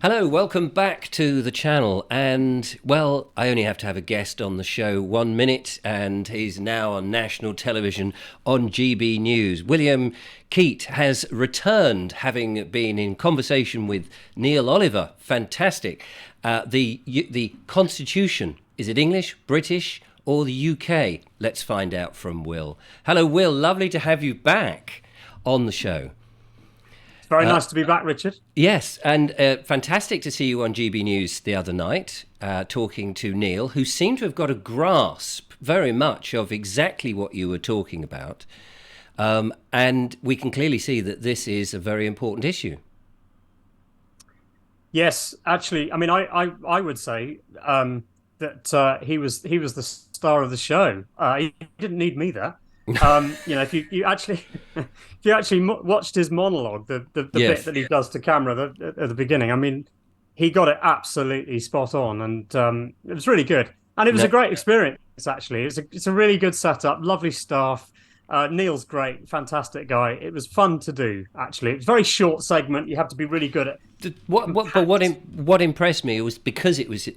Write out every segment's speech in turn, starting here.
Hello, welcome back to the channel. And, well, I only have to have a guest on the show 1 minute, and he's now on national television on GB News. William Keyte has returned, having been in conversation with Neil Oliver. Fantastic. The Constitution, is it English, British, or the UK? Let's find out from Will. Hello, Will. Lovely to have you back on the show. Very nice to be back, Richard. Yes, and fantastic to see you on GB News the other night, talking to Neil, who seemed to have got a grasp very much of exactly what you were talking about. And we can clearly see that this is a very important issue. Yes, actually, I mean, I would say that he was the star of the show. He didn't need me there. If you actually watched his monologue, the Yes. bit that he does to camera at the beginning, I mean, he got it absolutely spot on, and it was really good. And it was a great experience, actually. It's a really good setup, lovely staff. Neil's great, fantastic guy. It was fun to do, actually. It's a very short segment. You have to be really good at What impressed me was because it was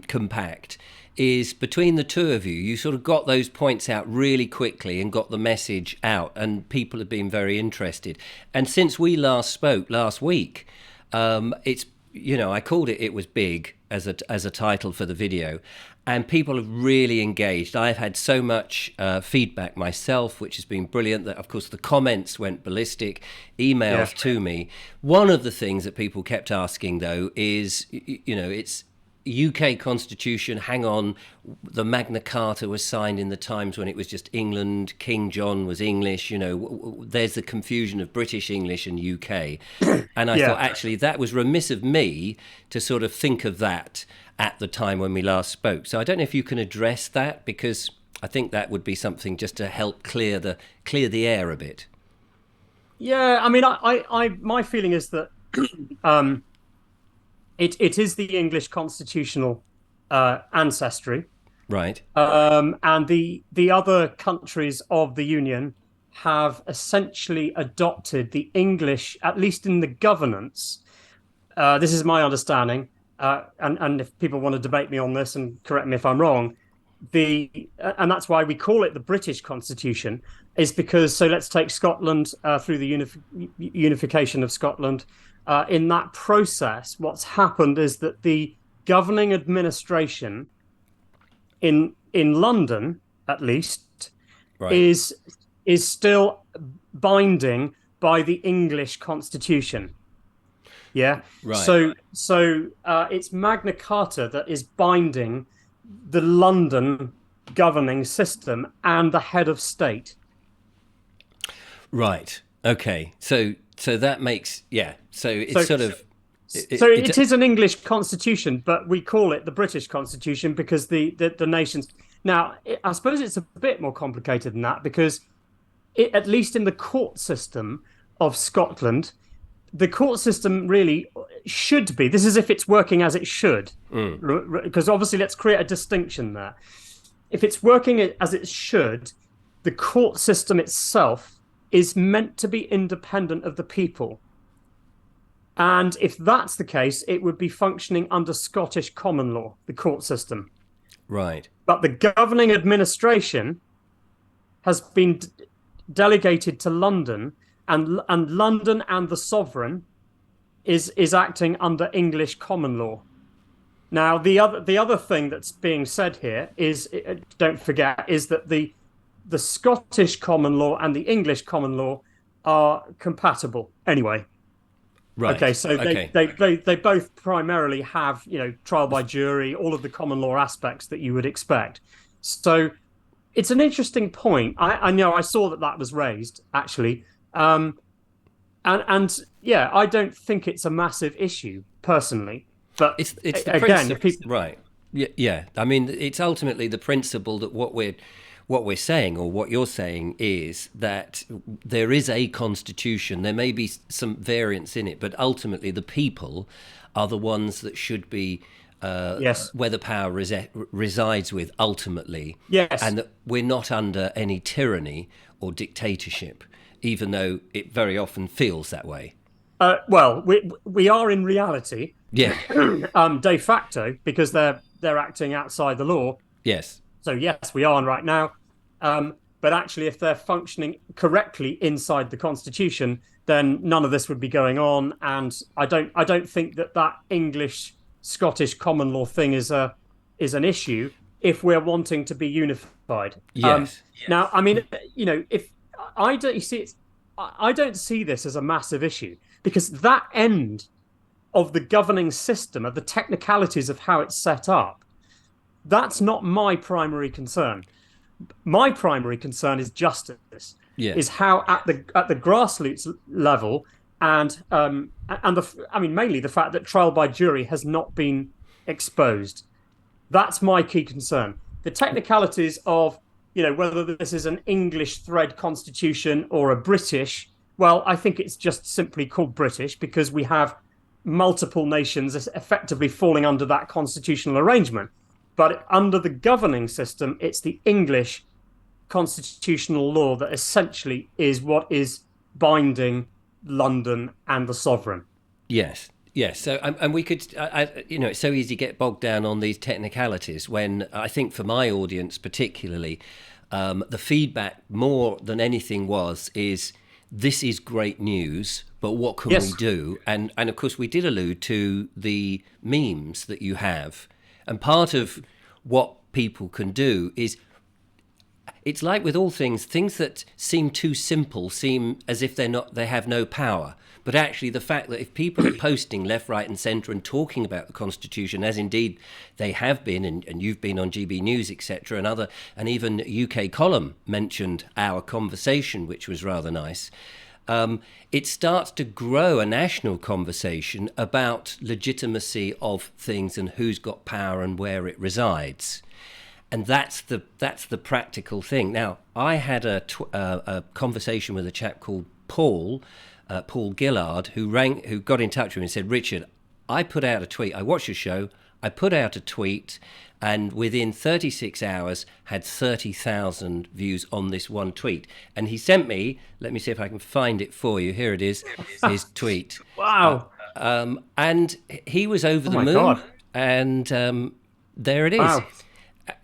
compact. Is between the two of you, you sort of got those points out really quickly and got the message out, and people have been very interested. And since we last spoke last week, it's, I called it was big as a title for the video, and people have really engaged. I've had so much feedback myself, which has been brilliant. That, of course, the comments went ballistic, emails to me. One of the things that people kept asking, though, is, it's UK Constitution, hang on, the Magna Carta was signed in the times when it was just England, King John was English, there's the confusion of British English and UK. And I thought, actually, that was remiss of me to sort of think of that at the time when we last spoke. So I don't know if you can address that, because I think that would be something just to help clear the air a bit. Yeah, I mean, I my feeling is that It is the English constitutional ancestry, right? And the other countries of the Union have essentially adopted the English, at least in the governance. This is my understanding, and if people want to debate me on this and correct me if I'm wrong, and that's why we call it the British Constitution, is because, so let's take Scotland through the unification of Scotland. In that process, what's happened is that the governing administration in London, at least, is still binding by the English Constitution. Yeah. Right. So it's Magna Carta that is binding the London governing system and the head of state. Right. Okay. So that makes, So it's it is an English constitution, but we call it the British Constitution because the nations. Now, I suppose it's a bit more complicated than that, because at least in the court system of Scotland, the court system really should be. This is if it's working as it should, because obviously, let's create a distinction there. If it's working as it should, the court system itself is meant to be independent of the people. And if that's the case, it would be functioning under Scottish common law, the court system. Right. But the governing administration has been delegated to London, and London and the sovereign is acting under English common law. Now, the other thing that's being said here is, don't forget, is that the Scottish common law and the English common law are compatible anyway. Right. Okay, so they both primarily have, trial by jury, all of the common law aspects that you would expect. So it's an interesting point. I know I saw that was raised, actually. And I don't think it's a massive issue personally. But it's the again, right. Yeah. I mean, it's ultimately the principle that what we're saying, or what you're saying, is that there is a constitution. There may be some variance in it, but ultimately the people are the ones that should be where the power resides with ultimately. Yes. And that we're not under any tyranny or dictatorship, even though it very often feels that way. Well, we are in reality, Yeah. de facto, because they're acting outside the law. Yes. So yes, we are right now. But actually, if they're functioning correctly inside the constitution, then none of this would be going on. And I don't think that English Scottish common law thing is an issue if we're wanting to be unified. Yes. Now, I mean, if I don't, you see, I don't see this as a massive issue because that end of the governing system, of the technicalities of how it's set up, that's not my primary concern. My primary concern is justice, Yeah. is how at the grassroots level, and mainly the fact that trial by jury has not been exposed. That's my key concern. The technicalities of whether this is an English thread constitution or a British. Well, I think it's just simply called British because we have multiple nations effectively falling under that constitutional arrangement. But under the governing system, it's the English constitutional law that essentially is what is binding London and the sovereign. Yes. Yes. So, and we could, it's so easy to get bogged down on these technicalities when I think for my audience particularly, the feedback more than anything is this is great news, but what can we do? And of course, we did allude to the memes that you have. And part of what people can do is, it's like with all things that seem too simple seem as if they have no power. But actually, the fact that if people are posting left, right, and centre and talking about the Constitution, as indeed they have been, and you've been on GB News, etc., and even UK Column mentioned our conversation, which was rather nice. It starts to grow a national conversation about legitimacy of things and who's got power and where it resides. And that's the practical thing. Now, I had a conversation with a chap called Paul Gillard, who got in touch with me and said, Richard, I put out a tweet. I watched your show. I put out a tweet, and within 36 hours had 30,000 views on this one tweet. And he sent me, let me see if I can find it for you. Here it is, his tweet. Wow. And he was over the moon. God. And there it is. Wow.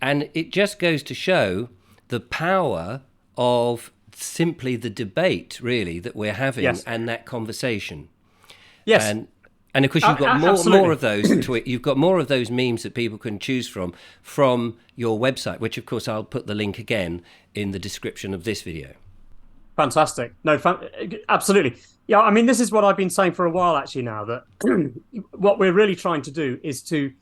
And it just goes to show the power of simply the debate, really, that we're having and that conversation. Yes. And of course, you've got more of those. You've got more of those memes that people can choose from your website, which, of course, I'll put the link again in the description of this video. Fantastic. No, absolutely. Yeah, I mean, this is what I've been saying for a while, actually, now, that what we're really trying to do is to,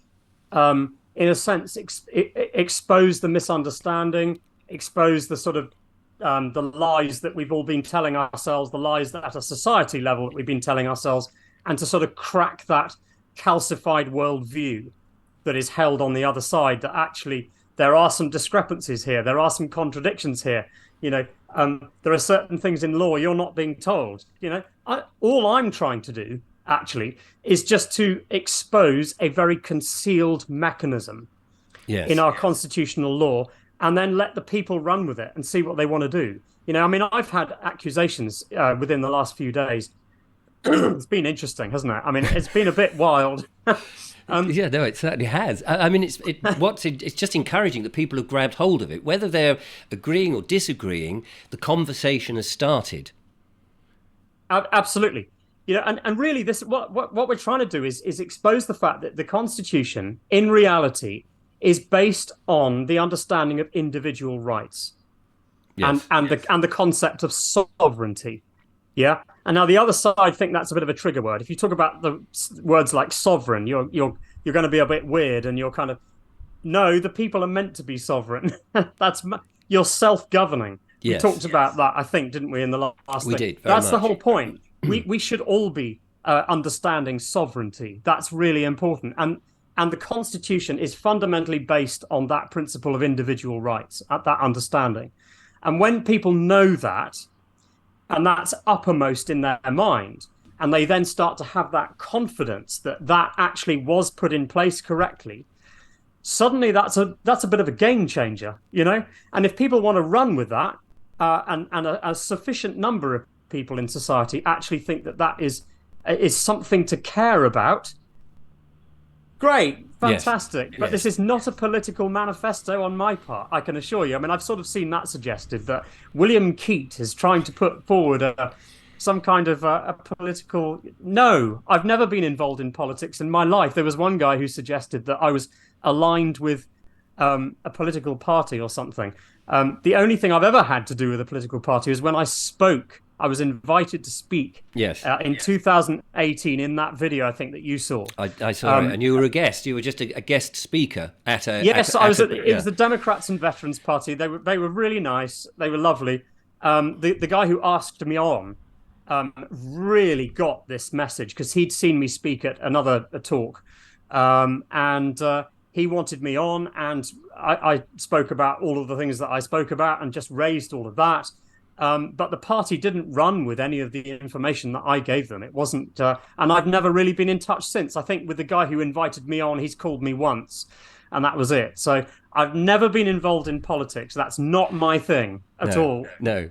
in a sense, expose the misunderstanding, expose the sort of the lies that we've all been telling ourselves, the lies that at a society level that we've been telling ourselves, and to sort of crack that calcified worldview that is held on the other side, that actually there are some discrepancies here, there are some contradictions here. There are certain things in law you're not being told. All I'm trying to do, actually, is just to expose a very concealed mechanism in our constitutional law, and then let the people run with it and see what they want to do. I've had accusations within the last few days. It's been interesting, hasn't it? I mean, it's been a bit wild. Yeah, no, it certainly has. I mean, it's just encouraging that people have grabbed hold of it. Whether they're agreeing or disagreeing, the conversation has started. Absolutely. And really, this what we're trying to do is expose the fact that the Constitution, in reality, is based on the understanding of individual rights, and the concept of sovereignty. Yeah. And now the other side think that's a bit of a trigger word. If you talk about the words like sovereign, you're going to be a bit weird, and you're kind of, no, the people are meant to be sovereign. You're self-governing. Yes. We talked about that, I think, didn't we, in the last thing? We did. That's the whole point. We should all be understanding sovereignty. That's really important. And the Constitution is fundamentally based on that principle of individual rights, at that understanding. And when people know that, and that's uppermost in their mind, and they then start to have that confidence that actually was put in place correctly, suddenly that's a bit of a game changer, And if people want to run with that, and a sufficient number of people in society actually think that is is something to care about, great, Yes. fantastic. But Yes. this is not a political manifesto on my part, I can assure you. I mean, I've sort of seen that suggested, that William Keyte is trying to put forward some kind of a political. No, I've never been involved in politics in my life. There was one guy who suggested that I was aligned with a political party or something. The only thing I've ever had to do with a political party was when I spoke. I was invited to speak Yes. in 2018 in that video, I think, that you saw. I saw it, and you were a guest. You were just a guest speaker at a. Yes, I was. It was the Democrats and Veterans Party. They were really nice. They were lovely. The guy who asked me on really got this message because he'd seen me speak at another talk, and he wanted me on, and I spoke about all of the things that I spoke about and just raised all of that. But the party didn't run with any of the information that I gave them. It wasn't, and I've never really been in touch since. I think with the guy who invited me on, he's called me once, and that was it. So I've never been involved in politics. That's not my thing at all. No,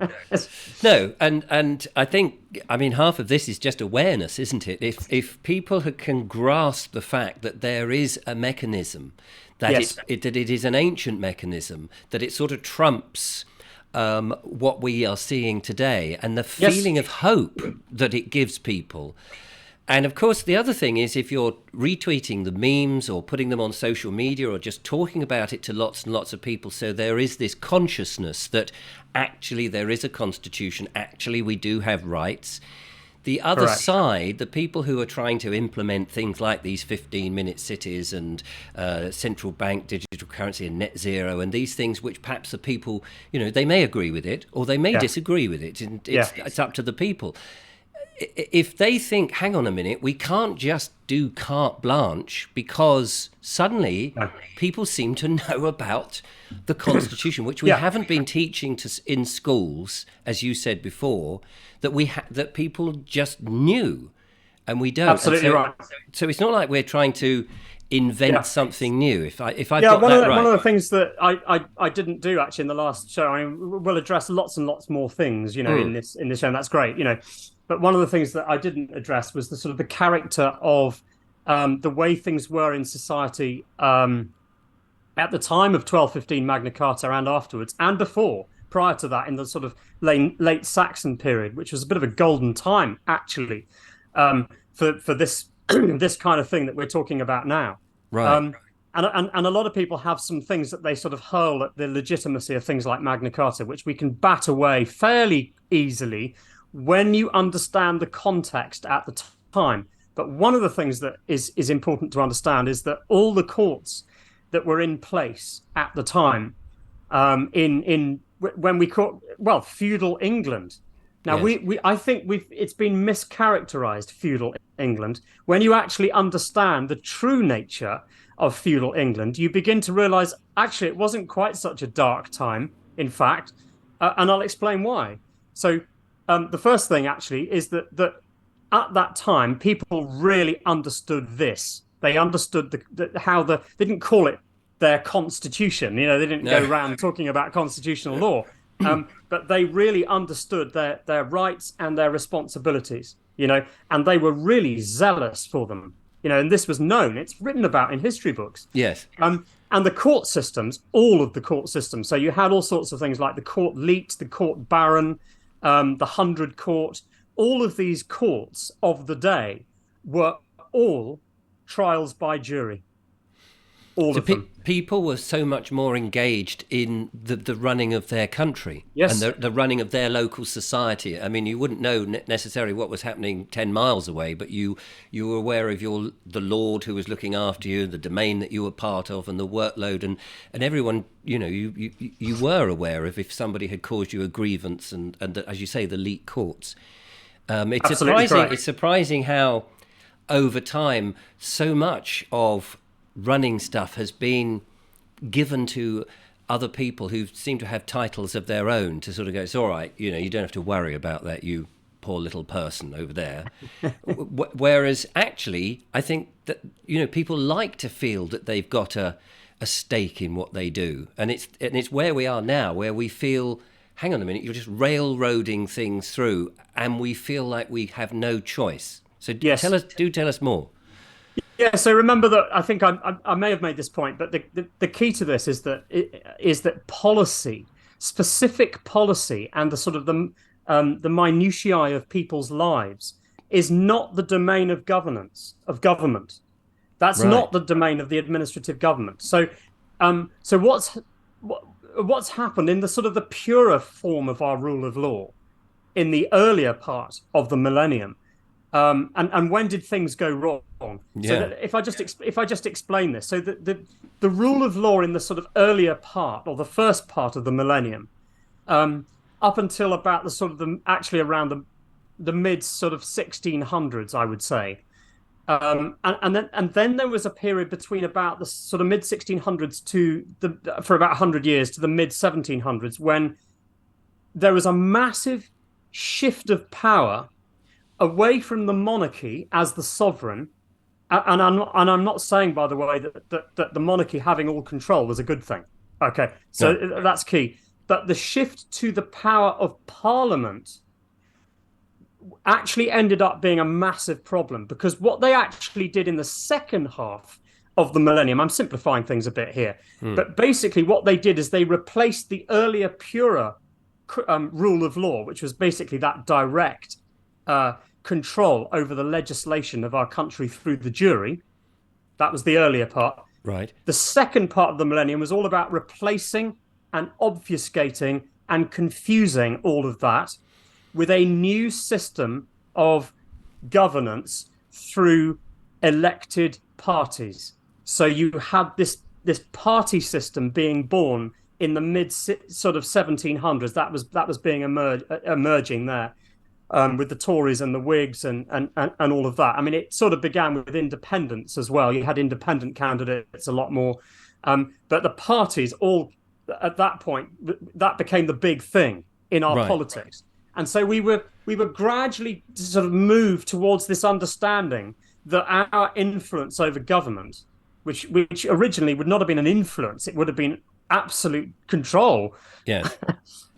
no, and I think, I mean, half of this is just awareness, isn't it? If people can grasp the fact that there is a mechanism, that Yes. that it is an ancient mechanism, that it sort of trumps what we are seeing today, and the feeling of hope that it gives people. And of course, the other thing is, if you're retweeting the memes or putting them on social media or just talking about it to lots and lots of people, so there is this consciousness that actually there is a constitution, actually we do have rights. The other Correct. side, the people who are trying to implement things like these 15-minute cities and central bank digital currency and net zero and these things, which perhaps the people, they may agree with it or they may disagree with it. And it's up to the people. If they think, hang on a minute, we can't just do carte blanche, because suddenly people seem to know about the Constitution, which we haven't been teaching in schools, as you said before, that people just knew, and we don't. Absolutely right. So it's not like we're trying to invent something new. If I've got one that of right. One of the things that I didn't do actually in the last show. I mean, we'll address lots and lots more things, in this show, and that's great, But one of the things that I didn't address was the sort of the character of the way things were in society at the time of 1215 Magna Carta and afterwards, and before, prior to that, in the sort of late Saxon period, which was a bit of a golden time, actually, for this this kind of thing that we're talking about now. Right. And a lot of people have some things that they sort of hurl at the legitimacy of things like Magna Carta, which we can bat away fairly easily when you understand the context at the time. But one of the things that is important to understand is that all the courts that were in place at the time, when we call, feudal England. Now, I think it's been mischaracterized, feudal England. When you actually understand the true nature of feudal England, you begin to realize, actually, it wasn't quite such a dark time, in fact, and I'll explain why. So the first thing, actually, is that at that time, people really understood this. They understood they didn't call it their constitution. They didn't go around talking about constitutional law. But they really understood their rights and their responsibilities, and they were really zealous for them, and this was known. It's written about in history books. Yes. And the court systems, all of the court systems. So you had all sorts of things like the court leet, the court baron, the 100 court. All of these courts of the day were all trials by jury. All of them. People were so much more engaged in the running of their country Yes. and the running of their local society. I mean, you wouldn't know necessarily what was happening 10 miles away, but you were aware of the lord who was looking after you, the domain that you were part of, and the workload, and everyone. You were aware of if somebody had caused you a grievance, and as you say, the leet courts. It's Absolutely surprising. correct. It's surprising how, over time, so much of running stuff has been given to other people who seem to have titles of their own to sort of go, it's all right, you don't have to worry about that, you poor little person over there. Whereas actually, I think that, people like to feel that they've got a stake in what they do. And it's where we are now, where we feel, hang on a minute, you're just railroading things through, and we feel like we have no choice. So Yes. tell us more. Yeah, so remember that I think I may have made this point, but the key to this is that policy, specific policy, and the sort of the minutiae of people's lives is not the domain of government. That's Right. not the domain of the administrative government. So what's happened in the sort of the purer form of our rule of law in the earlier part of the millennium, and when did things go wrong? So Yeah. that if I just explain this, so the rule of law in the sort of earlier part or the first part of the millennium, up until about the sort of the actually around the mid sort of 1600s, I would say, and then there was a period between about the sort of mid 1600s to the for about 100 years to the mid 1700s when there was a massive shift of power away from the monarchy as the sovereign. And I'm not saying, by the way, that the monarchy having all control was a good thing. Okay, so No. that's key. But the shift to the power of Parliament actually ended up being a massive problem because what they actually did in the second half of the millennium, I'm simplifying things a bit here, but basically what they did is they replaced the earlier purer rule of law, which was basically that direct control over the legislation of our country through the jury. That was the earlier part. Right. The second part of the millennium was all about replacing and obfuscating and confusing all of that with a new system of governance through elected parties. So you had this party system being born in the mid sort of 1700s. That was being emerging there. With the Tories and the Whigs and all of that. I mean, it sort of began with independents as well. You had independent candidates a lot more, but the parties all at that point that became the big thing in our Right. politics, and so we were gradually sort of moved towards this understanding that our influence over government, which originally would not have been an influence, it would have been absolute control. Yes.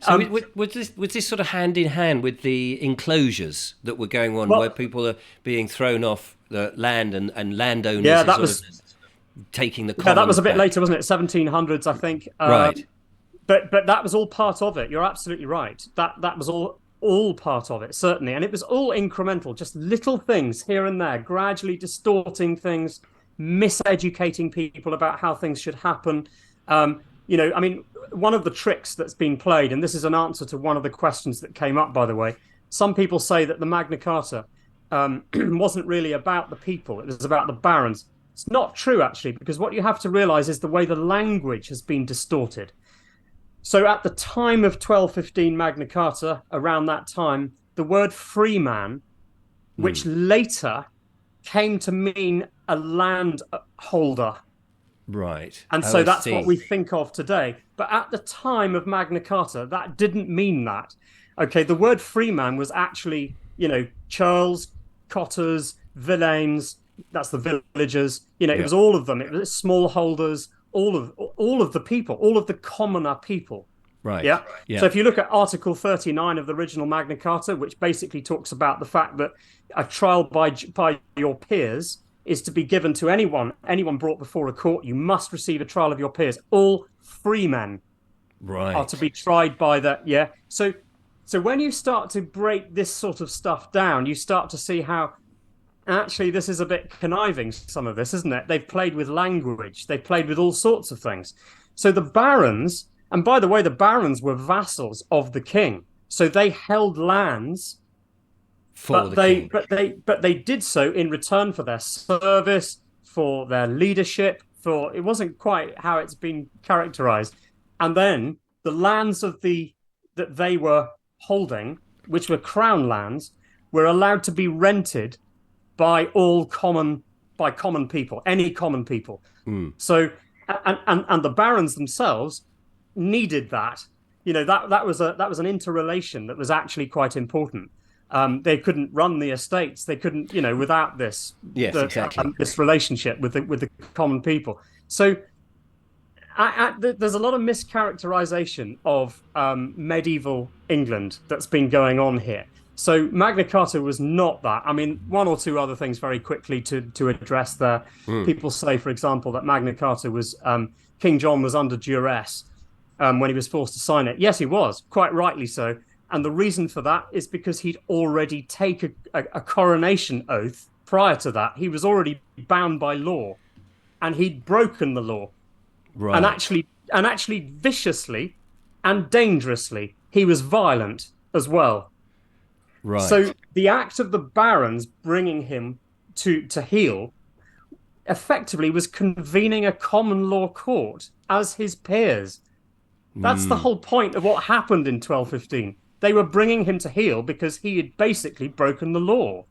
So was this sort of hand in hand with the enclosures that were going on, where Well, people are being thrown off the land and landowners yeah, are that sort of was taking the yeah, that was commons a bit back? later, wasn't it? 1700s, I think. Right. But that was all part of it. You're absolutely right. That was all part of it, certainly, and it was all incremental, just little things here and there, gradually distorting things, miseducating people about how things should happen. I mean, one of the tricks that's been played, and this is an answer to one of the questions that came up, by the way. Some people say that the Magna Carta wasn't really about the people; it was about the barons. It's not true, actually, because what you have to realize is the way the language has been distorted. So at the time of 1215 Magna Carta, around that time, the word freeman, which later came to mean a landholder. Right. And Oh, so I that's what see. we think of today. But at the time of Magna Carta, that didn't mean that. Okay, the word freeman was actually, churls, cotters, villeins, that's the villagers, it Yeah. was all of them. It was smallholders, all of the people, all of the commoner people. Right. Yeah. So Yeah. if you look at Article 39 of the original Magna Carta, which basically talks about the fact that a trial by your peers is to be given to anyone brought before a court, you must receive a trial of your peers. All free men are to Right. be tried by that. Yeah. So when you start to break this sort of stuff down, you start to see how actually this is a bit conniving, some of this, isn't it? They've played with language, they've played with all sorts of things. So the barons, and by the way, the barons were vassals of the king. So they held lands, For the king. but they did so in return for their service, for their leadership, for it wasn't quite how it's been characterized. And then the lands that they were holding, which were crown lands, were allowed to be rented by common people, any common people. So and the barons themselves needed that. That was an interrelation that was actually quite important. They couldn't run the estates. They couldn't, without Yes, exactly. this relationship with the common people. So there's a lot of mischaracterization of medieval England that's been going on here. So Magna Carta was not that. I mean, one or two other things very quickly to address there. Mm. People say, for example, that Magna Carta was King John was under duress when he was forced to sign it. Yes, he was, quite rightly so. And the reason for that is because he'd already taken a coronation oath prior to that. He was already bound by law, and he'd broken the law, Right. and actually viciously and dangerously. He was violent as well. Right. So the act of the barons bringing him to heel effectively was convening a common law court as his peers. That's the whole point of what happened in 1215. They were bringing him to heel because he had basically broken the law.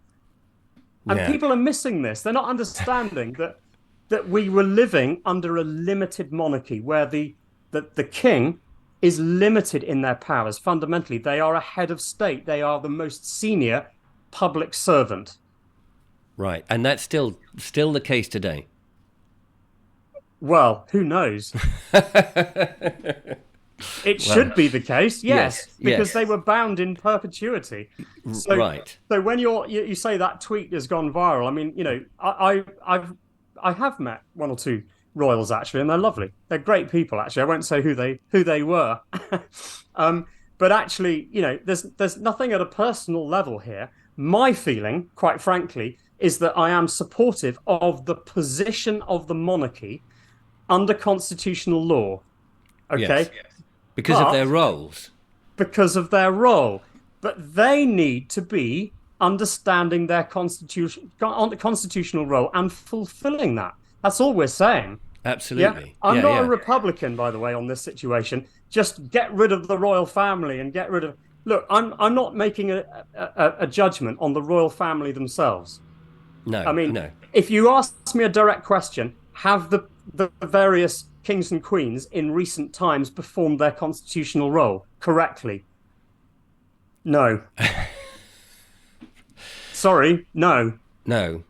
And people are missing this. They're not understanding that we were living under a limited monarchy where the king is limited in their powers. Fundamentally, they are a head of state. They are the most senior public servant. Right. And that's still the case today. Well, who knows? It should be the case, yes, because they were bound in perpetuity. So, right. So when you say that tweet has gone viral, I mean, you know, I have met one or two royals actually, and they're lovely. They're great people actually. I won't say who they were, but actually, you know, there's nothing at a personal level here. My feeling, quite frankly, is that I am supportive of the position of the monarchy under constitutional law. Okay. Yes. Because of their roles. Because of their role. But they need to be understanding their constitutional role and fulfilling that. That's all we're saying. Absolutely. Yeah? I'm not a Republican, by the way, on this situation. Just get rid of the royal family and get rid of... Look, I'm not making a judgment on the royal family themselves. No, I mean, no. If you ask me a direct question, have the various kings and queens in recent times performed their constitutional role correctly? No. Sorry, no. No.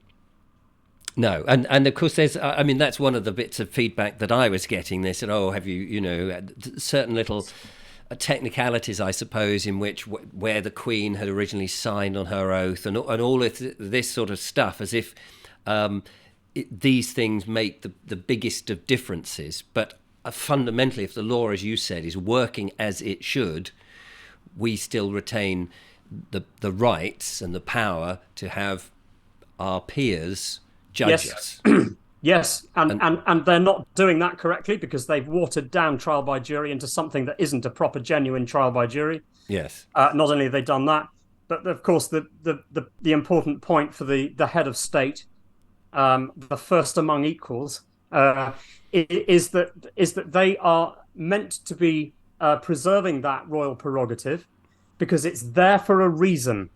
And of course there's, I mean, that's one of the bits of feedback that I was getting. They said, oh, have you know, certain little technicalities, I suppose, in which where the Queen had originally signed on her oath and all of this sort of stuff, as if these things make the biggest of differences. But fundamentally, if the law, as you said, is working as it should, we still retain the rights and the power to have our peers judge us. Yes, and they're not doing that correctly because they've watered down trial by jury into something that isn't a proper, genuine trial by jury. Yes. Not only have they done that, but of course the important point for the head of state, the first among equals, is that they are meant to be preserving that royal prerogative because it's there for a reason.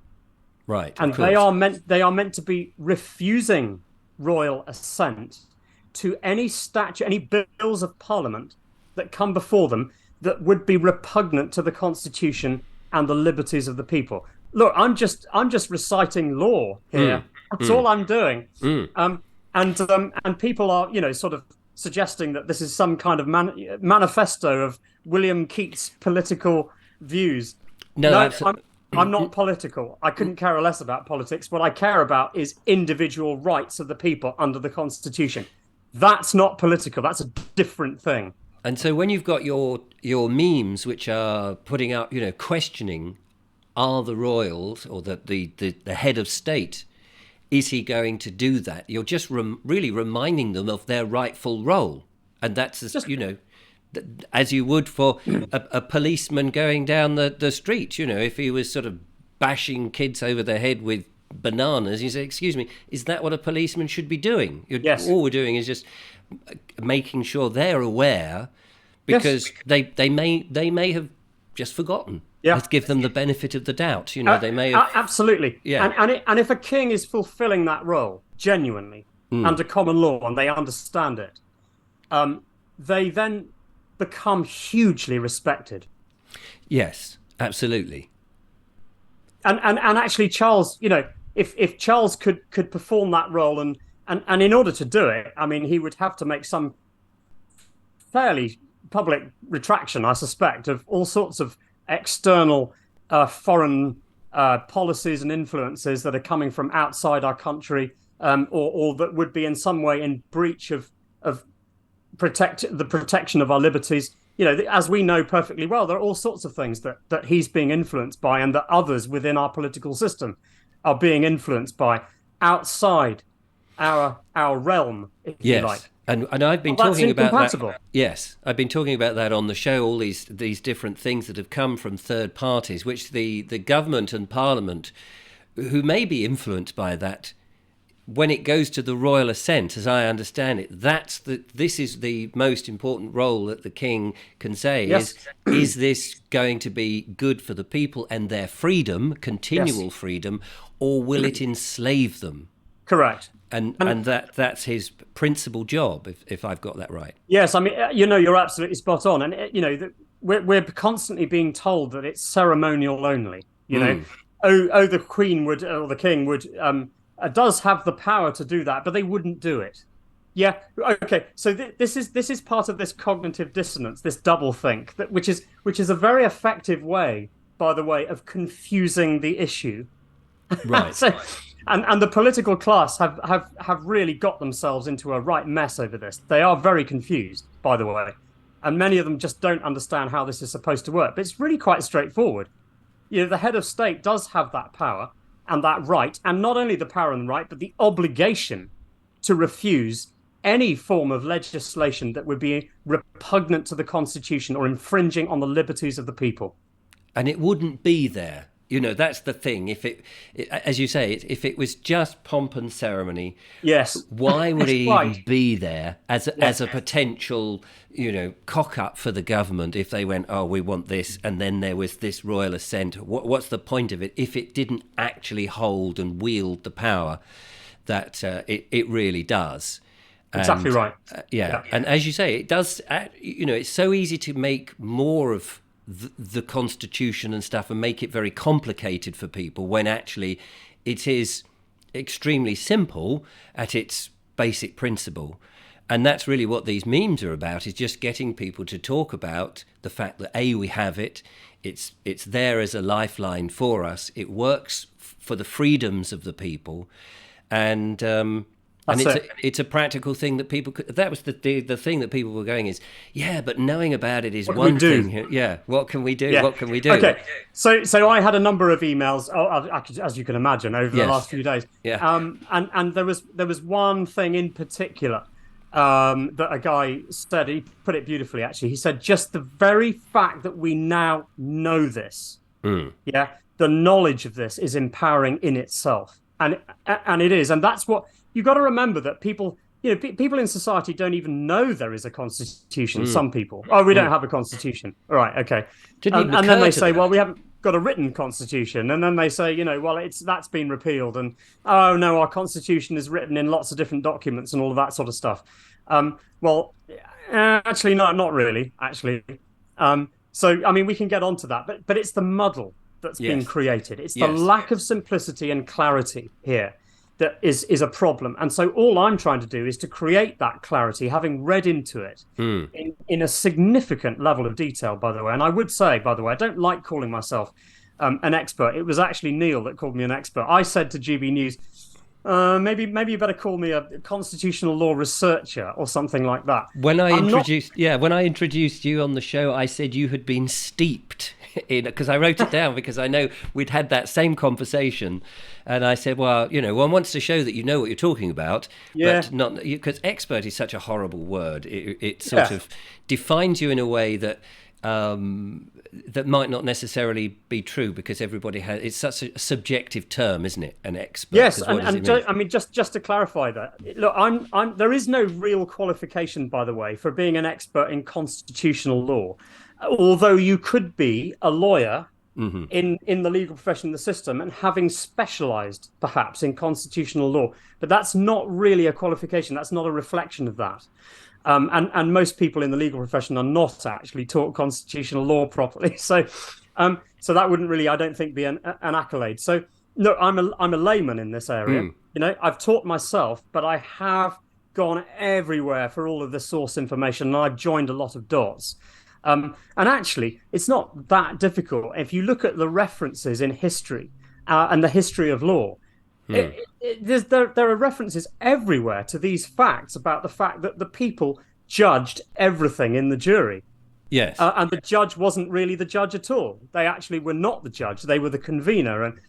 Right. And they are meant to be refusing royal assent to any statute, any bills of parliament that come before them that would be repugnant to the constitution and the liberties of the people. Look, I'm just reciting law here. That's all I'm doing. And people are, you know, sort of suggesting that this is some kind of manifesto of William Keyte's political views. No, I'm not political. I couldn't care less about politics. What I care about is individual rights of the people under the Constitution. That's not political. That's a different thing. And so when you've got your memes which are putting out, you know, questioning, are the royals or the head of state, is he going to do that? You're just really reminding them of their rightful role. And that's, just, you know, as you would for a policeman going down the street. You know, if he was sort of bashing kids over the head with bananas, you say, excuse me, is that what a policeman should be doing? Yes. All we're doing is just making sure they're aware, because they may have just forgotten. Yeah. Let's give them the benefit of the doubt. You know, they may have... Absolutely. Yeah. And if a king is fulfilling that role genuinely under common law and they understand it, they then become hugely respected. Yes, absolutely. And actually, Charles, you know, if Charles could perform that role and in order to do it, I mean, he would have to make some fairly public retraction, I suspect, of all sorts of external foreign policies and influences that are coming from outside our country, or that would be in some way in breach of the protection of our liberties. As we know perfectly well, there are all sorts of things that he's being influenced by, and that others within our political system are being influenced by outside our realm, if you like. And I've been Well, that's talking about incompatible. that. Yes, I've been talking about that on the show. All these different things that have come from third parties, which the government and Parliament, who may be influenced by that, when it goes to the royal assent, as I understand it, this is the most important role that the king can say. Yes. Is this going to be good for the people and their freedom, continual Yes. freedom, or will it enslave them? Correct. And that's his principal job, if I've got that right. Yes, I mean, you're absolutely spot on, and we're constantly being told that it's ceremonial only. The Queen would, or the King would, does have the power to do that, but they wouldn't do it. Yeah. Okay. So this is part of this cognitive dissonance, this double think, which is a very effective way, by the way, of confusing the issue. Right. And the political class have really got themselves into a right mess over this. They are very confused, by the way, and many of them just don't understand how this is supposed to work. But it's really quite straightforward. The head of state does have that power and that right, and not only the power and the right, but the obligation to refuse any form of legislation that would be repugnant to the Constitution or infringing on the liberties of the people. And it wouldn't be there. That's the thing. If it, as you say, if it was just pomp and ceremony, yes, why would he right. even be there as a potential, cock up for the government if they went, oh, we want this, and then there was this royal assent? What's the point of it if it didn't actually hold and wield the power that it really does? Exactly right. Yeah, and as you say, it does. It's so easy to make more of the Constitution and stuff and make it very complicated for people, when actually it is extremely simple at its basic principle. And that's really what these memes are about, is just getting people to talk about the fact that we have it's there as a lifeline for us, it works for the freedoms of the people, and it's a practical thing that people could. That was the thing that people were going is, yeah, but knowing about it is one thing. Yeah, what can we do? Yeah. What can we do? Okay, so I had a number of emails, as you can imagine, over the last few days. Yeah. And there was one thing in particular that a guy said. He put it beautifully, actually. He said, just the very fact that we now know this, the knowledge of this is empowering in itself, and it is, and that's what. You've got to remember that people in society don't even know there is a constitution. Some people, we don't have a constitution. All right, okay. And then they say, well, we haven't got a written constitution. And then they say, well, that's been repealed. And, oh, no, our constitution is written in lots of different documents and all of that sort of stuff. Actually, no, not really, actually. So, I mean, we can get onto that. But it's the muddle that's been created. It's the lack of simplicity and clarity here that is a problem. And so all I'm trying to do is to create that clarity, having read into it in a significant level of detail, by the way. And I would say, by the way, I don't like calling myself an expert. It was actually Neil that called me an expert. I said to GB News, maybe you better call me a constitutional law researcher or something like that. When I introduced you on the show, I said you had been steeped in, because I wrote it down because I know we'd had that same conversation, and I said, well, one wants to show that you know what you're talking about, but not because expert is such a horrible word. It sort of defines you in a way that that might not necerily be true, because everybody has. It's such a subjective term, isn't it? An expert. Yes, I mean, just to clarify that, look, I'm. There is no real qualification, by the way, for being an expert in constitutional law, although you could be a lawyer in the legal profession, in the system, and having specialised perhaps in constitutional law. But that's not really a qualification. That's not a reflection of that. And most people in the legal profession are not actually taught constitutional law properly. So that wouldn't really, I don't think, be an accolade. So look, I'm a layman in this area. I've taught myself, but I have gone everywhere for all of the source information, and I've joined a lot of dots. And actually, it's not that difficult. If you look at the references in history and the history of law. There are references everywhere to these facts about the fact that the people judged everything in the jury. Yes. And the judge wasn't really the judge at all. They actually were not the judge. They were the convener. And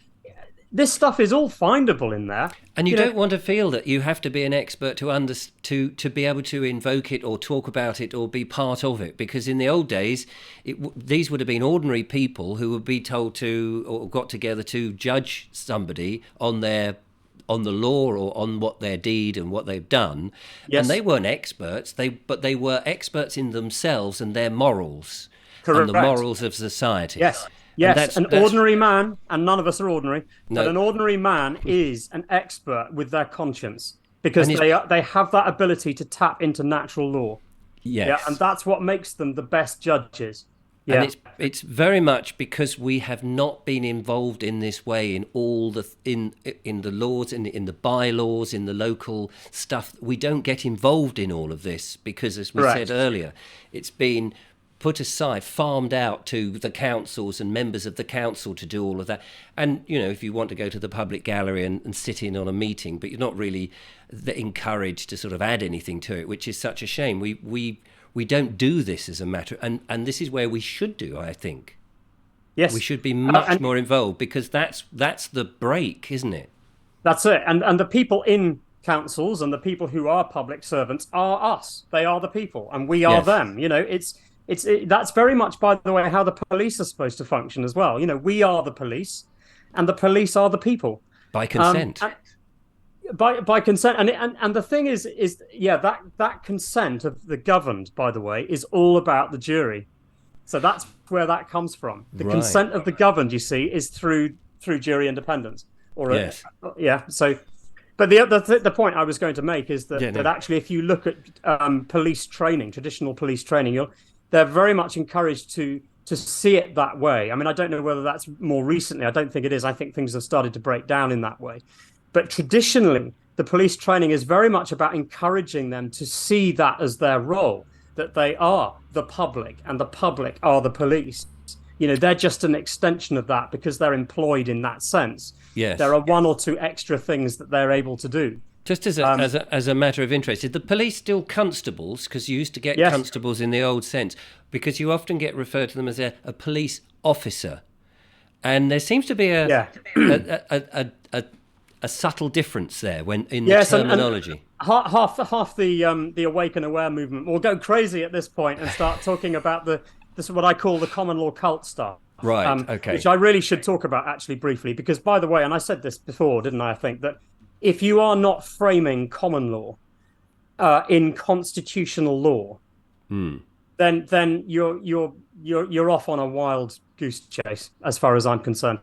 this stuff is all findable in there. And you don't want to feel that you have to be an expert to be able to invoke it or talk about it or be part of it. Because in the old days, these would have been ordinary people who would be told to or got together to judge somebody on the law or on what their deed and what they've done. Yes. And they weren't experts, but they were experts in themselves and their morals. Correct. And the morals of society. Yes. Yes, an ordinary man, and none of us are ordinary, but an ordinary man is an expert with their conscience because they have that ability to tap into natural law. Yes. Yeah, and that's what makes them the best judges. Yeah. And it's very much because we have not been involved in this way in all the in the laws, in the bylaws, in the local stuff. We don't get involved in all of this because, as we said earlier, it's been put aside, farmed out to the councils and members of the council to do all of that. And, if you want to go to the public gallery and sit in on a meeting, but you're not really encouraged to sort of add anything to it, which is such a shame. We don't do this as a matter, and this is where we should do, I think. Yes. We should be much more involved because that's the break, isn't it? That's it. And the people in councils and the people who are public servants are us. They are the people, and we are them. That's very much, by the way, how the police are supposed to function as well. We are the police, and the police are the people by consent. By consent, and the thing is that consent of the governed, by the way, is all about the jury. So that's where that comes from. The consent of the governed, you see, is through jury independence. So. But the point I was going to make is that actually, if you look at police training, traditional police training, they're very much encouraged to see it that way. I mean, I don't know whether that's more recently. I don't think it is. I think things have started to break down in that way. But traditionally, the police training is very much about encouraging them to see that as their role, that they are the public and the public are the police. They're just an extension of that because they're employed in that sense. Yes. There are one or two extra things that they're able to do. Just as a matter of interest, is the police still constables? Because you used to get constables in the old sense, because you often get referred to them as a police officer, and there seems to be a subtle difference there when in the terminology. And half the Awake and Aware movement will go crazy at this point and start talking about this what I call the common law cult stuff. Right. Okay. Which I really should talk about actually briefly, because by the way, and I said this before, didn't I think that if you are not framing common law in constitutional law, then you're off on a wild goose chase, as far as I'm concerned.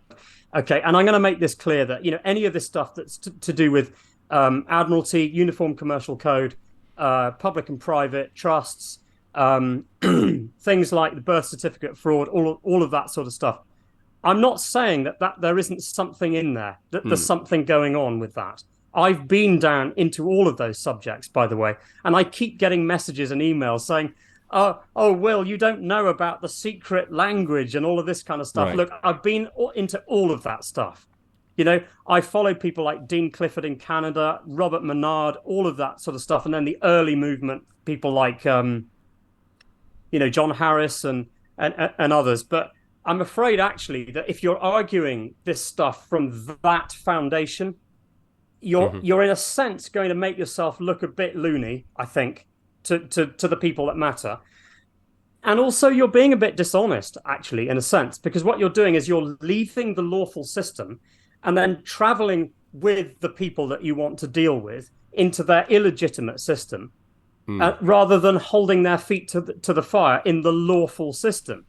Okay, and I'm going to make this clear that any of this stuff that's to do with Admiralty, Uniform Commercial Code, public and private trusts, things like the birth certificate fraud, all of that sort of stuff. I'm not saying that there isn't something in there, that there's something going on with that. I've been down into all of those subjects, by the way, and I keep getting messages and emails saying, oh, Will, you don't know about the secret language and all of this kind of stuff. Right. Look, I've been into all of that stuff. I follow people like Dean Clifford in Canada, Robert Menard, all of that sort of stuff. And then the early movement, people like, John Harris and others. But I'm afraid, actually, that if you're arguing this stuff from that foundation, you're in a sense going to make yourself look a bit loony, I think, to the people that matter. And also you're being a bit dishonest, actually, in a sense, because what you're doing is you're leaving the lawful system and then traveling with the people that you want to deal with into their illegitimate system, rather than holding their feet to the fire in the lawful system.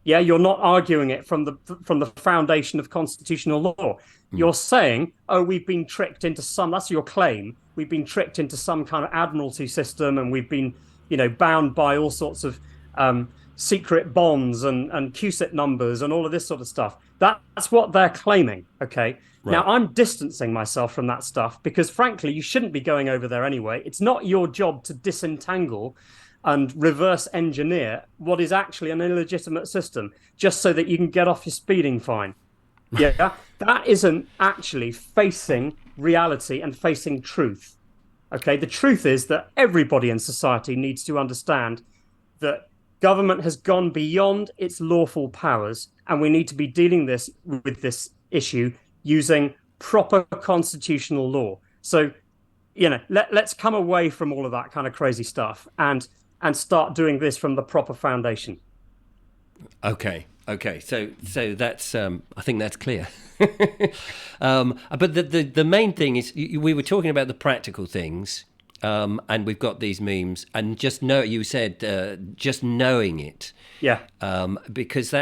Yeah, you're not arguing it from the foundation of constitutional law. You're saying, we've been tricked into that's your claim. We've been tricked into some kind of admiralty system, and we've been, bound by all sorts of secret bonds and QSIT numbers and all of this sort of stuff. That's what they're claiming, okay? Right. Now, I'm distancing myself from that stuff because, frankly, you shouldn't be going over there anyway. It's not your job to disentangle and reverse engineer what is actually an illegitimate system just so that you can get off your speeding fine. Yeah, that isn't actually facing reality and facing truth. Okay, the truth is that everybody in society needs to understand that government has gone beyond its lawful powers, and we need to be dealing with this issue using proper constitutional law. So, let's come away from all of that kind of crazy stuff and start doing this from the proper foundation. Okay. So that's I think that's clear. But the main thing is we were talking about the practical things, and we've got these memes, and you said just knowing it, Yeah, because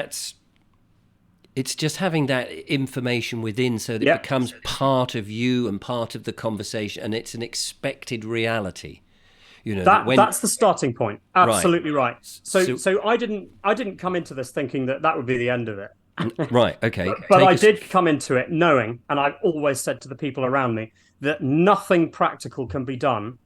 it's just having that information within, so that yeah. it becomes part of you and part of the conversation, and it's an expected reality. That's the starting point. Right. Absolutely right. So I didn't come into this thinking that would be the end of it. Right. Okay. But I did come into it knowing, and I've always said to the people around me, that nothing practical can be done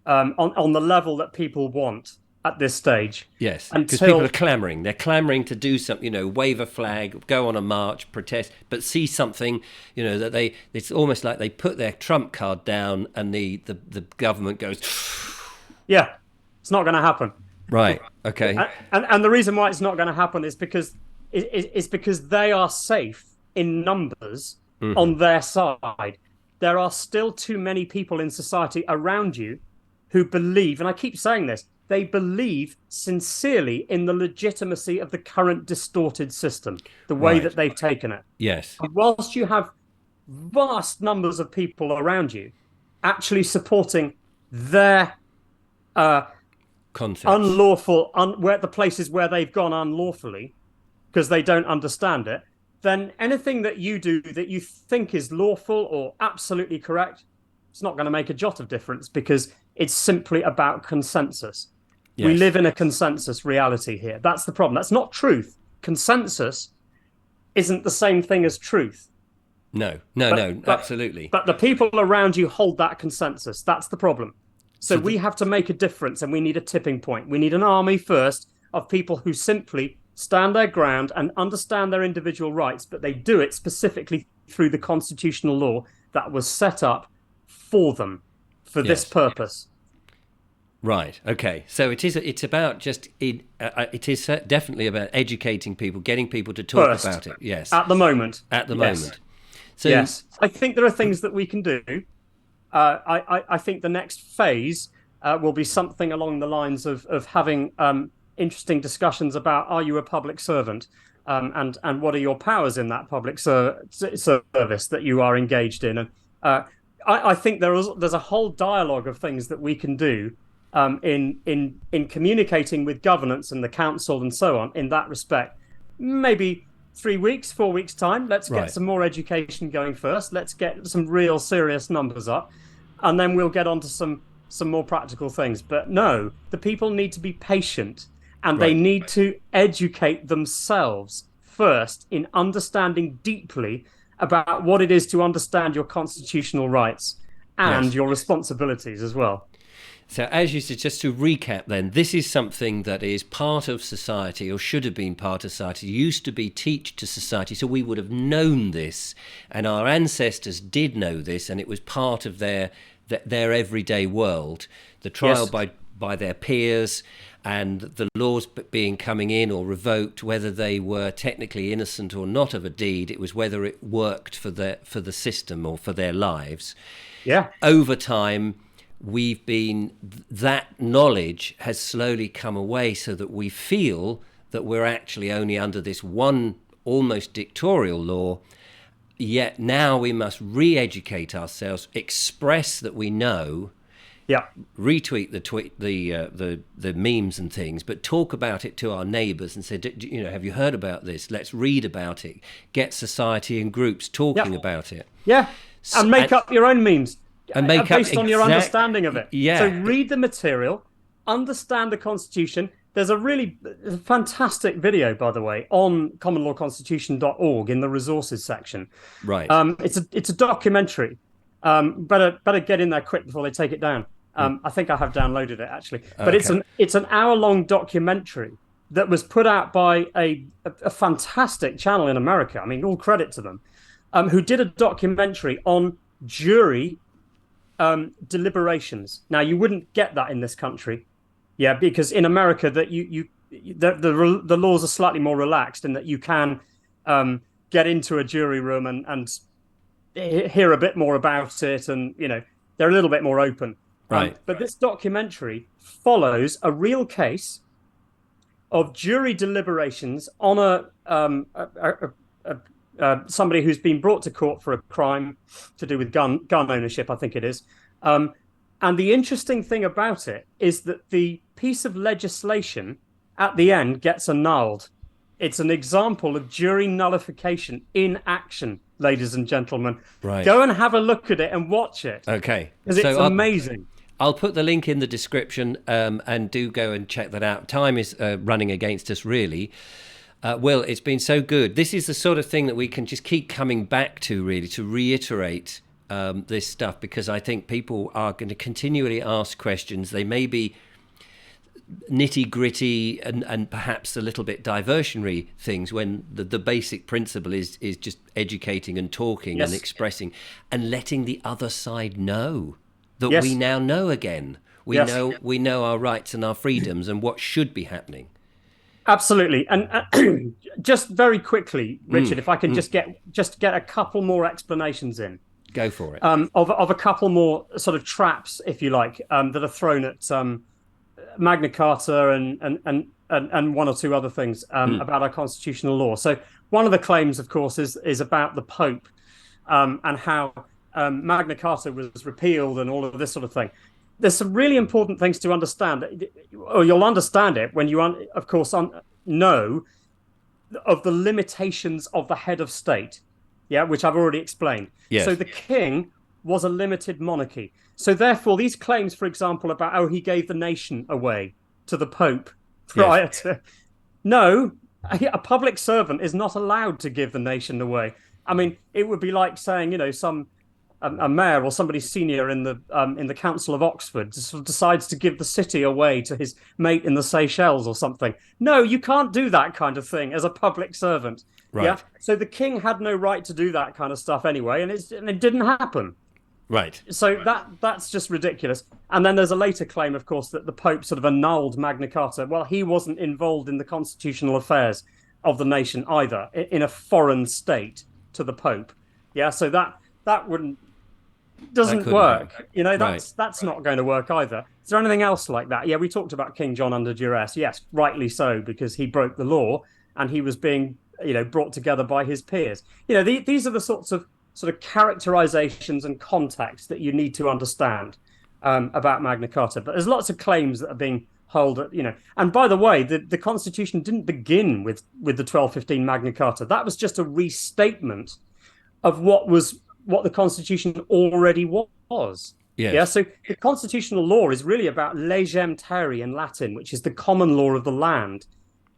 on the level that people want at this stage. Yes, because people are clamouring. They're clamouring to do something, wave a flag, go on a march, protest, but see something, that it's almost like they put their trump card down and the government goes, yeah, it's not going to happen. right, okay. And the reason why it's not going to happen is because they are safe in numbers on their side. There are still too many people in society around you who believe, and I keep saying this, they believe sincerely in the legitimacy of the current distorted system, the way that they've taken it. Yes. And whilst you have vast numbers of people around you actually supporting their concepts, unlawful, where the places where they've gone unlawfully because they don't understand it, then anything that you do that you think is lawful or absolutely correct, it's not going to make a jot of difference, because it's simply about consensus. Yes. We live in a consensus reality here. That's the problem. That's not truth. Consensus isn't the same thing as truth. No, absolutely. But the people around you hold that consensus. That's the problem. So we have to make a difference, and we need a tipping point. We need an army first of people who simply stand their ground and understand their individual rights, but they do it specifically through the constitutional law that was set up for them, for this purpose. Right. Okay. So it's about it is definitely about educating people, getting people to talk about it. Yes. At the moment. So yes. I think there are things that we can do. I think the next phase will be something along the lines of having interesting discussions about, are you a public servant, and what are your powers in that public service that you are engaged in. And I think there's a whole dialogue of things that we can do in communicating with governance and the council and so on in that respect. Maybe 3 weeks, 4 weeks time. Let's get some more education going first. Let's get some real serious numbers up, and then we'll get on to some more practical things. But no, the people need to be patient, and they need to educate themselves first in understanding deeply about what it is to understand your constitutional rights and your responsibilities as well. So as you said, just to recap then, this is something that is part of society, or should have been part of society, used to be taught to society, so we would have known this, and our ancestors did know this, and it was part of their everyday world. The trial by their peers, and the laws being coming in or revoked, whether they were technically innocent or not of a deed, it was whether it worked for the system or for their lives. Yeah. Over time, that knowledge has slowly come away, so that we feel that we're actually only under this one almost dictatorial law. Yet now we must re-educate ourselves, express that we know, retweet the memes and things, but talk about it to our neighbours and say, have you heard about this? Let's read about it. Get society and groups talking about it. Yeah, and make up your own memes. And based on your understanding of it. Yeah. So read the material, understand the Constitution. There's a really fantastic video, by the way, on commonlawconstitution.org in the resources section. Right. It's a documentary. Better get in there quick before they take it down. I think I have downloaded it actually. But it's an hour-long documentary that was put out by a fantastic channel in America. I mean, all credit to them, who did a documentary on jury deliberations. Now, you wouldn't get that in this country, yeah, because in America that the laws are slightly more relaxed in that you can get into a jury room and hear a bit more about it, and they're a little bit more open. Right. But this documentary follows a real case of jury deliberations on somebody who's been brought to court for a crime to do with gun ownership, I think it is. And the interesting thing about it is that the piece of legislation at the end gets annulled. It's an example of jury nullification in action, ladies and gentlemen. Right. Go and have a look at it and watch it. Okay. Because it's amazing. I'll put the link in the description, and do go and check that out. Time is running against us, really. Will, it's been so good. This is the sort of thing that we can just keep coming back to, really, to reiterate this stuff, because I think people are going to continually ask questions. They may be nitty-gritty and perhaps a little bit diversionary things, when the basic principle is just educating and talking, yes, and expressing and letting the other side know that, yes, we now know again. We, yes, know our rights and our freedoms and what should be happening. Absolutely. And just very quickly, Richard, if I can just get a couple more explanations in. Go for it. Of a couple more sort of traps, if you like, that are thrown at Magna Carta and one or two other things about our constitutional law. So one of the claims, of course, is about the Pope and how Magna Carta was repealed and all of this sort of thing. There's some really important things to understand, or you'll understand it when you, of course, know of the limitations of the head of state, yeah, which I've already explained. Yes. So the king was a limited monarchy. So therefore, these claims, for example, about, he gave the nation away to the Pope prior, yes, to... No, a public servant is not allowed to give the nation away. I mean, it would be like saying, a mayor or somebody senior in the Council of Oxford sort of decides to give the city away to his mate in the Seychelles or something. No, you can't do that kind of thing as a public servant. Right. Yeah. So the king had no right to do that kind of stuff anyway, and it didn't happen. Right. So that's just ridiculous. And then there's a later claim, of course, that the Pope sort of annulled Magna Carta. Well, he wasn't involved in the constitutional affairs of the nation either, in a foreign state to the Pope. Yeah. So that doesn't work. That's not going to work either. Is there anything else like that? Yeah, we talked about King John under duress. Yes, rightly so, because he broke the law and he was being, brought together by his peers. These are the sorts of characterizations and context that you need to understand about Magna Carta. But there's lots of claims that are being held at, And by the way, the Constitution didn't begin with the 1215 Magna Carta. That was just a restatement of what the Constitution already was. Yes. Yeah. So the constitutional law is really about legem terrae in Latin, which is the common law of the land.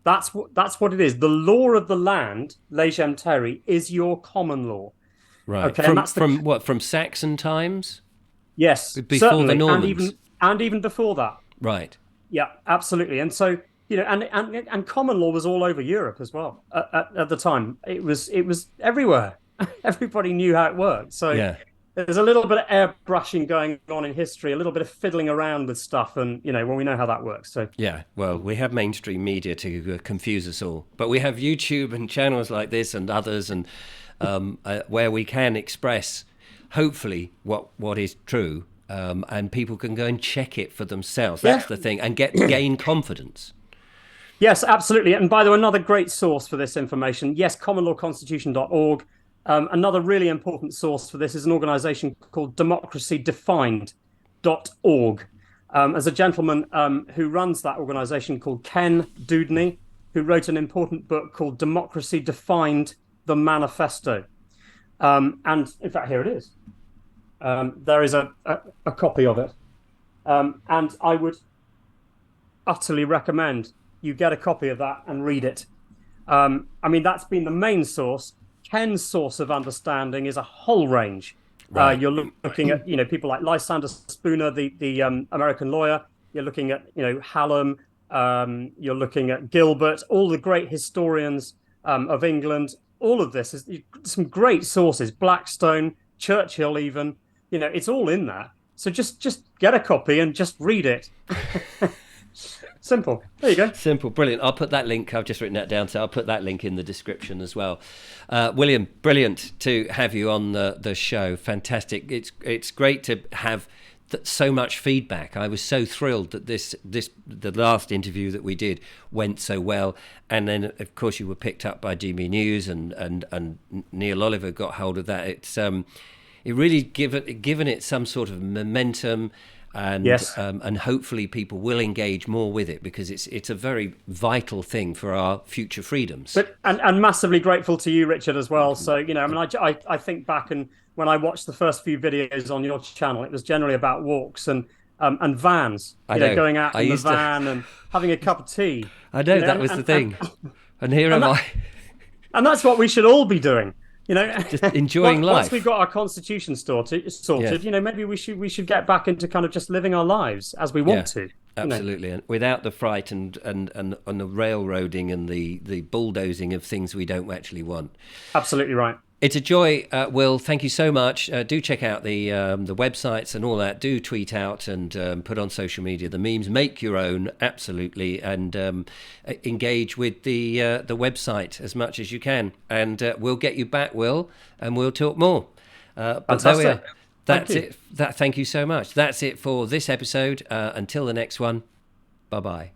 That's what it is. The law of the land, legem terrae, is your common law. Right. Okay. From Saxon times? Yes. Before certainly, the Normans. and even before that. Right. Yeah. Absolutely. And so and common law was all over Europe as well at the time. It was everywhere. Everybody knew how it worked. So yeah, there's a little bit of airbrushing going on in history, a little bit of fiddling around with stuff, and we know how that works. So yeah, well, we have mainstream media to confuse us all, but we have YouTube and channels like this and others, and where we can express, hopefully, what is true, and people can go and check it for themselves. That's the thing, and gain confidence. Yes, absolutely. And by the way, another great source for this information, yes, commonlawconstitution.org. Another really important source for this is an organization called democracydefined.org. There's a gentleman who runs that organization called Ken Dewdney, who wrote an important book called Democracy Defined, the Manifesto. And in fact, here it is. There is a copy of it. And I would utterly recommend you get a copy of that and read it. That's been the main source. Ken's source of understanding is a whole range. Right. You're looking at people like Lysander Spooner, the American lawyer. You're looking at Hallam, You're looking at Gilbert, all the great historians of England. All of this is some great sources. Blackstone, Churchill, even. It's all in there. So just get a copy and just read it. Simple. There you go. Simple, brilliant. I'll put that link. I've just written that down, so I'll put that link in the description as well. William, brilliant to have you on the show. Fantastic. It's great to have so much feedback. I was so thrilled that the last interview that we did went so well, and then of course you were picked up by GB News and Neil Oliver got hold of that. It really given it some sort of momentum. And yes. And hopefully people will engage more with it, because it's a very vital thing for our future freedoms. But and massively grateful to you, Richard, as well. So I think back, and when I watched the first few videos on your channel, it was generally about walks and vans. Going out in the van and having a cup of tea. I know that was the thing, and here am I. And that's what we should all be doing. Just enjoying life. Once we've got our constitution sorted, maybe we should get back into kind of just living our lives as we want to. Absolutely, and without the fright and the railroading and the bulldozing of things we don't actually want. Absolutely right. It's a joy, Will. Thank you so much. Do check out the websites and all that. Do tweet out and put on social media the memes. Make your own, absolutely, and engage with the website as much as you can. And we'll get you back, Will, and we'll talk more. But there we are. That's it. Thank you so much. That's it for this episode. Until the next one. Bye-bye.